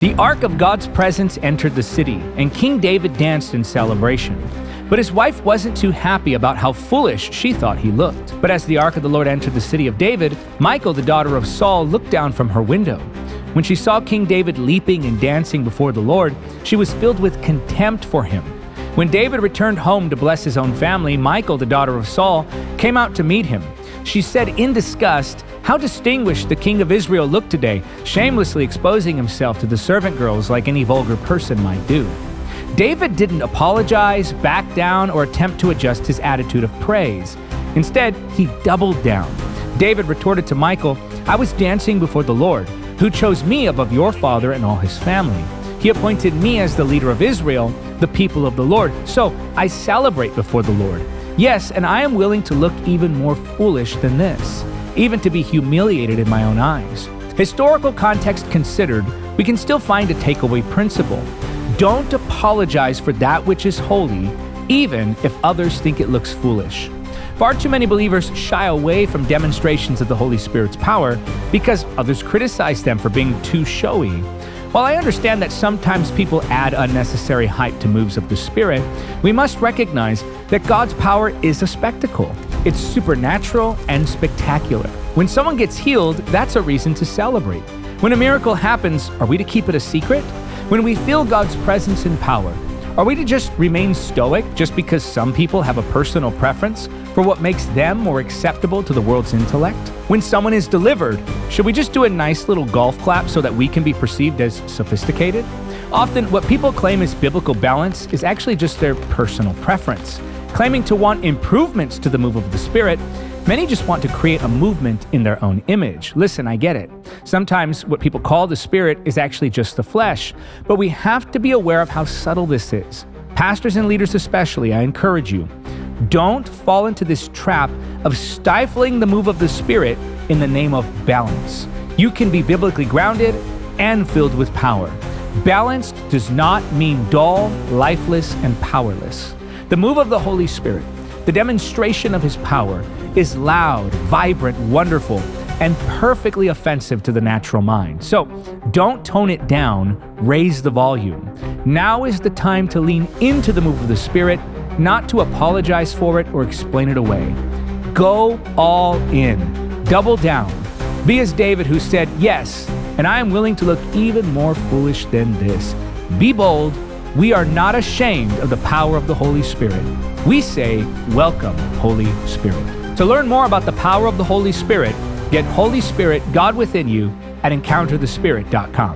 The ark of God's presence entered the city, and King David danced in celebration. But his wife wasn't too happy about how foolish she thought he looked. But as the ark of the Lord entered the city of David, Michal, the daughter of Saul, looked down from her window. When she saw King David leaping and dancing before the Lord, she was filled with contempt for him. When David returned home to bless his own family, Michal, the daughter of Saul, came out to meet him. She said in disgust, "How distinguished the king of Israel looked today, shamelessly exposing himself to the servant girls like any vulgar person might do." David didn't apologize, back down, or attempt to adjust his attitude of praise. Instead, he doubled down. David retorted to Michal, "I was dancing before the Lord, who chose me above your father and all his family. He appointed me as the leader of Israel, the people of the Lord, so I celebrate before the Lord. Yes, and I am willing to look even more foolish than this, even to be humiliated in my own eyes." Historical context considered, we can still find a takeaway principle. Don't apologize for that which is holy, even if others think it looks foolish. Far too many believers shy away from demonstrations of the Holy Spirit's power because others criticize them for being too showy. While I understand that sometimes people add unnecessary hype to moves of the Spirit, we must recognize that God's power is a spectacle. It's supernatural and spectacular. When someone gets healed, that's a reason to celebrate. When a miracle happens, are we to keep it a secret? When we feel God's presence and power, are we to just remain stoic just because some people have a personal preference for what makes them more acceptable to the world's intellect? When someone is delivered, should we just do a nice little golf clap so that we can be perceived as sophisticated? Often, what people claim is biblical balance is actually just their personal preference. Claiming to want improvements to the move of the Spirit, many just want to create a movement in their own image. Listen, I get it. Sometimes what people call the Spirit is actually just the flesh, but we have to be aware of how subtle this is. Pastors and leaders especially, I encourage you, don't fall into this trap of stifling the move of the Spirit in the name of balance. You can be biblically grounded and filled with power. Balanced does not mean dull, lifeless, and powerless. The move of the Holy Spirit, the demonstration of His power, is loud, vibrant, wonderful, and perfectly offensive to the natural mind. So don't tone it down, raise the volume. Now is the time to lean into the move of the Spirit, not to apologize for it or explain it away. Go all in. Double down. Be as David, who said, "Yes, and I am willing to look even more foolish than this." Be bold. We are not ashamed of the power of the Holy Spirit. We say, "Welcome, Holy Spirit." To learn more about the power of the Holy Spirit, get Holy Spirit, God within you at EncounterTheSpirit.com.